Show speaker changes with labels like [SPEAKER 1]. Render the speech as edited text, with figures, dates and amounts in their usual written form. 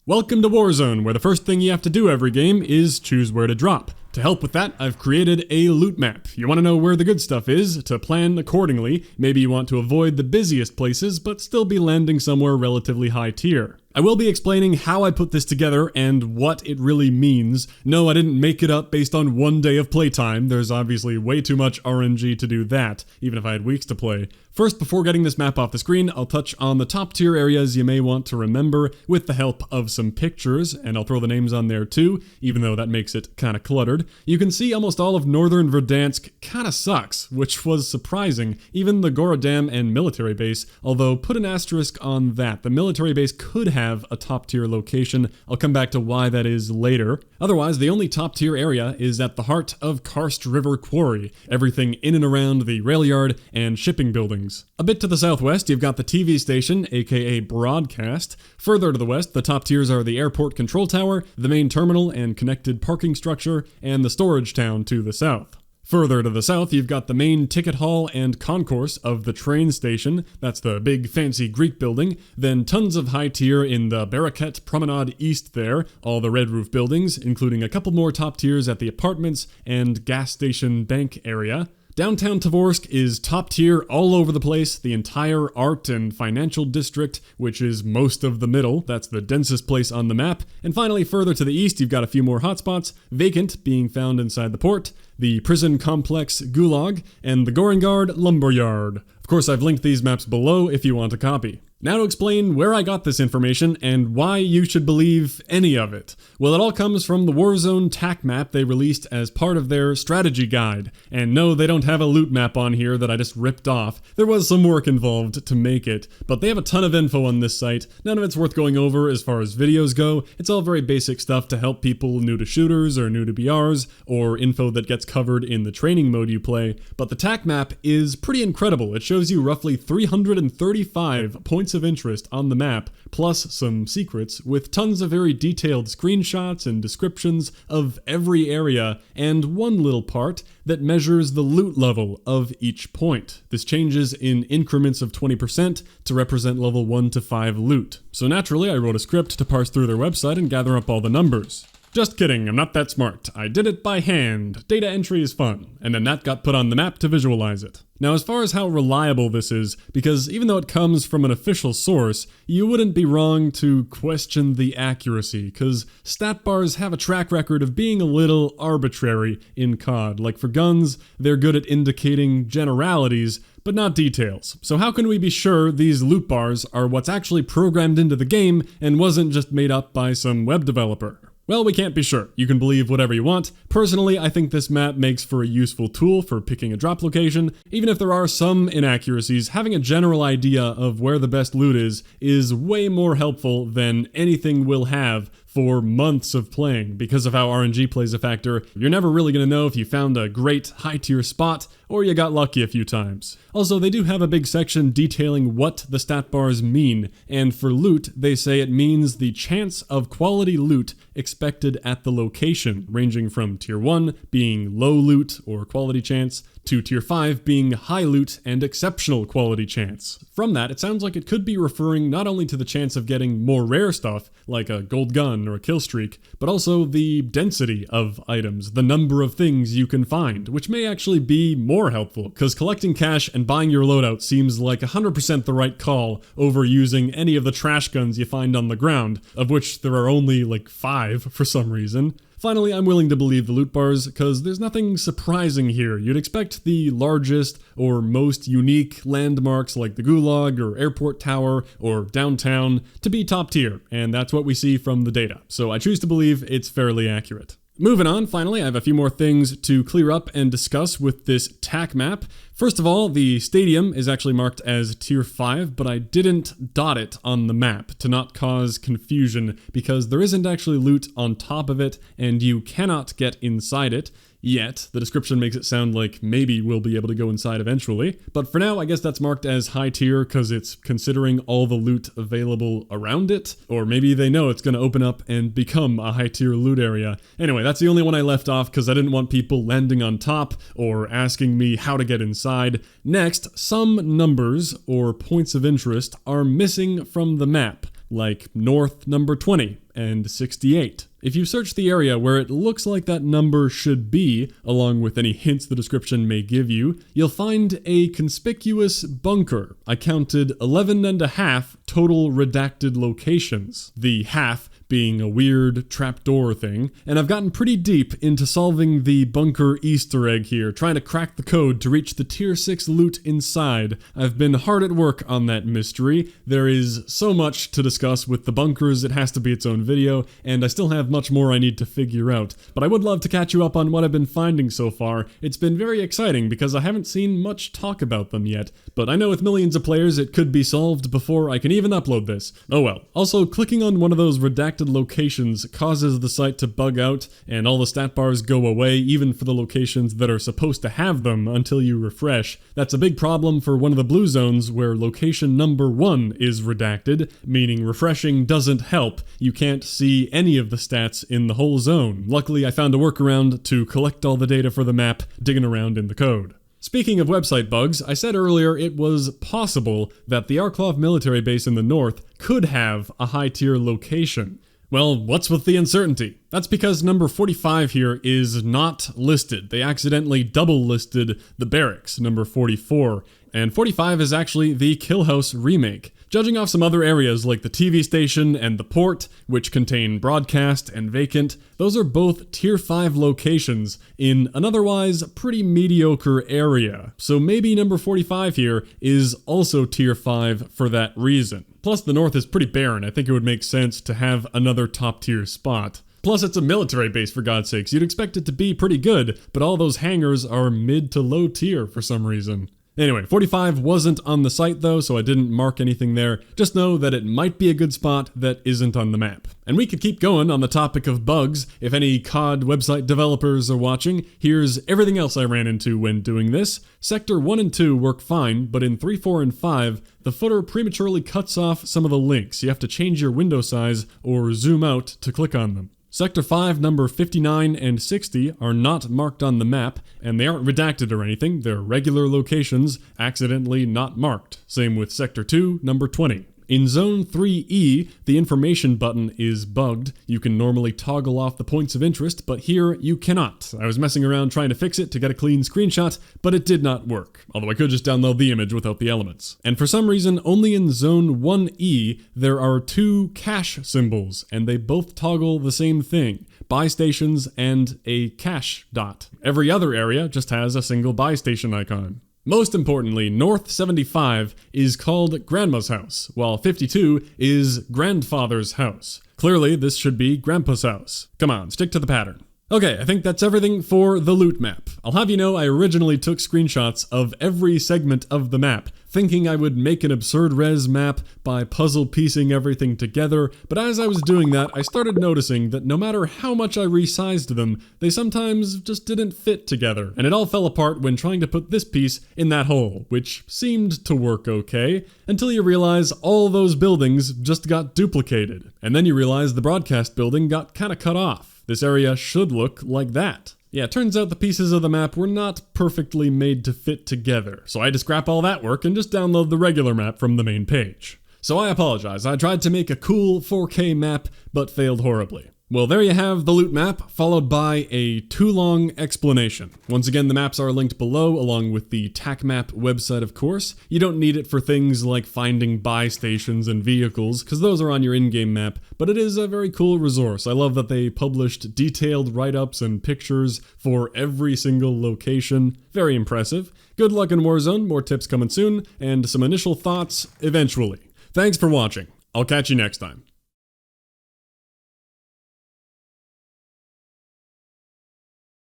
[SPEAKER 1] Welcome to Warzone, where the first thing you have to do every game is choose where to drop. To help with that, I've created a loot map. You want to know where the good stuff is, to plan accordingly. Maybe you want to avoid the busiest places, but still be landing somewhere relatively high tier. I will be explaining how I put this together and what it really means. No, I didn't make it up based on one day of playtime. There's obviously way too much RNG to do that, even if I had weeks to play. First, before getting this map off the screen, I'll touch on the top tier areas you may want to remember with the help of some pictures, and I'll throw the names on there too, even though that makes it kinda cluttered. You can see almost all of northern Verdansk kinda sucks, which was surprising. Even the Gorodam and military base, although put an asterisk on that. The military base could have a top tier location. I'll come back to why that is later. Otherwise, the only top tier area is at the heart of Karst River Quarry, everything in and around the rail yard and shipping buildings. A bit to the southwest, you've got the TV station, aka broadcast. Further to the west, the top tiers are the airport control tower, the main terminal and connected parking structure, and the storage town to the south. Further to the south, you've got the main ticket hall and concourse of the train station. That's the big fancy Greek building. Then tons of high tier in the Baraket Promenade East there, all the red roof buildings, including a couple more top tiers at the apartments and gas station bank area. Downtown Tovorsk is top tier all over the place, the entire art and financial district, which is most of the middle. That's the densest place on the map. And finally, further to the east, you've got a few more hotspots, vacant being found inside the port, the prison complex Gulag, and the Gorengard Lumberyard. Of course, I've linked these maps below if you want a copy. Now to explain where I got this information and why you should believe any of it. Well, it all comes from the Warzone TAC map they released as part of their strategy guide. And no, they don't have a loot map on here that I just ripped off. There was some work involved to make it, but they have a ton of info on this site. None of it's worth going over as far as videos go. It's all very basic stuff to help people new to shooters or new to BRs, or info that gets covered in the training mode you play. But the TAC map is pretty incredible. It shows you roughly 335 points of interest on the map, plus some secrets, with tons of very detailed screenshots and descriptions of every area, and one little part that measures the loot level of each point. This changes in increments of 20% to represent level 1 to 5 loot. So naturally, I wrote a script to parse through their website and gather up all the numbers. Just kidding, I'm not that smart. I did it by hand. Data entry is fun, and then that got put on the map to visualize it. Now, as far as how reliable this is, because even though it comes from an official source, you wouldn't be wrong to question the accuracy, because stat bars have a track record of being a little arbitrary in CoD. Like for guns, they're good at indicating generalities, but not details. So how can we be sure these loot bars are what's actually programmed into the game and wasn't just made up by some web developer? Well, we can't be sure. You can believe whatever you want. Personally, I think this map makes for a useful tool for picking a drop location. Even if there are some inaccuracies, having a general idea of where the best loot is way more helpful than anything we'll have for months of playing. Because of how RNG plays a factor, you're never really going to know if you found a great high-tier spot or you got lucky a few times. Also, they do have a big section detailing what the stat bars mean, and for loot, they say it means the chance of quality loot expected at the location, ranging from tier 1 being low loot or quality chance, to tier 5 being high loot and exceptional quality chance. From that, it sounds like it could be referring not only to the chance of getting more rare stuff, like a gold gun or a kill streak, but also the density of items, the number of things you can find, which may actually be more helpful, because collecting cash and buying your loadout seems like 100% the right call over using any of the trash guns you find on the ground, of which there are only like 5 for some reason. Finally, I'm willing to believe the loot bars, because there's nothing surprising here. You'd expect the largest or most unique landmarks like the Gulag or Airport Tower or downtown to be top tier, and that's what we see from the data. So I choose to believe it's fairly accurate. Moving on, finally, I have a few more things to clear up and discuss with this TAC map. First of all, the stadium is actually marked as tier 5, but I didn't dot it on the map to not cause confusion because there isn't actually loot on top of it and you cannot get inside it. Yet. The description makes it sound like maybe we'll be able to go inside eventually. But for now, I guess that's marked as high tier because it's considering all the loot available around it. Or maybe they know it's going to open up and become a high tier loot area. Anyway, that's the only one I left off because I didn't want people landing on top or asking me how to get inside. Next, some numbers or points of interest are missing from the map, like North number 20. and 68. If you search the area where it looks like that number should be, along with any hints the description may give you, you'll find a conspicuous bunker. I counted 11.5 total redacted locations, the half being a weird trapdoor thing, and I've gotten pretty deep into solving the bunker Easter egg here, trying to crack the code to reach the tier 6 loot inside. I've been hard at work on that mystery. There is so much to discuss with the bunkers, it has to be its own video, and I still have much more I need to figure out. But I would love to catch you up on what I've been finding so far. It's been very exciting because I haven't seen much talk about them yet, but I know with millions of players it could be solved before I can even upload this. Oh well. Also, clicking on one of those redacted locations causes the site to bug out and all the stat bars go away even for the locations that are supposed to have them until you refresh. That's a big problem for one of the blue zones where location number 1 is redacted, meaning refreshing doesn't help. You can't see any of the stats in the whole zone. Luckily, I found a workaround to collect all the data for the map, digging around in the code. Speaking of website bugs, I said earlier it was possible that the Arklov military base in the north could have a high-tier location. Well, what's with the uncertainty? That's because number 45 here is not listed. They accidentally double listed the barracks, number 44, and 45 is actually the Kill House remake. Judging off some other areas like the TV station and the port, which contain broadcast and vacant, those are both tier 5 locations in an otherwise pretty mediocre area. So maybe number 45 here is also tier 5 for that reason. Plus the north is pretty barren. I think it would make sense to have another top tier spot. Plus it's a military base for God's sakes. You'd expect it to be pretty good, but all those hangars are mid to low tier for some reason. Anyway, 45 wasn't on the site though, so I didn't mark anything there. Just know that it might be a good spot that isn't on the map. And we could keep going on the topic of bugs. If any CoD website developers are watching, here's everything else I ran into when doing this. Sector 1 and 2 work fine, but in 3, 4, and 5, the footer prematurely cuts off some of the links. You have to change your window size or zoom out to click on them. Sector 5, number 59 and 60 are not marked on the map, and they aren't redacted or anything. They're regular locations, accidentally not marked. Same with Sector 2, number 20. In Zone 3E, the information button is bugged. You can normally toggle off the points of interest, but here you cannot. I was messing around trying to fix it to get a clean screenshot, but it did not work. Although I could just download the image without the elements. And for some reason, only in Zone 1E, there are 2 cache symbols, and they both toggle the same thing. Buy stations and a cache dot. Every other area just has a single buy station icon. Most importantly, North 75 is called Grandma's house, while 52 is Grandfather's house. Clearly, this should be Grandpa's house. Come on, stick to the pattern. Okay, I think that's everything for the loot map. I'll have you know I originally took screenshots of every segment of the map, thinking I would make an absurd res map by puzzle piecing everything together, but as I was doing that, I started noticing that no matter how much I resized them, they sometimes just didn't fit together, and it all fell apart when trying to put this piece in that hole, which seemed to work okay, until you realize all those buildings just got duplicated, and then you realize the broadcast building got kinda cut off. This area should look like that. Yeah, it turns out the pieces of the map were not perfectly made to fit together, so I had to scrap all that work and just download the regular map from the main page. So I apologize, I tried to make a cool 4K map, but failed horribly. Well, there you have the loot map, followed by a too long explanation. Once again, the maps are linked below, along with the TAC map website, of course. You don't need it for things like finding buy stations and vehicles, because those are on your in-game map, but it is a very cool resource. I love that they published detailed write-ups and pictures for every single location. Very impressive. Good luck in Warzone, more tips coming soon, and some initial thoughts eventually. Thanks for watching. I'll catch you next time.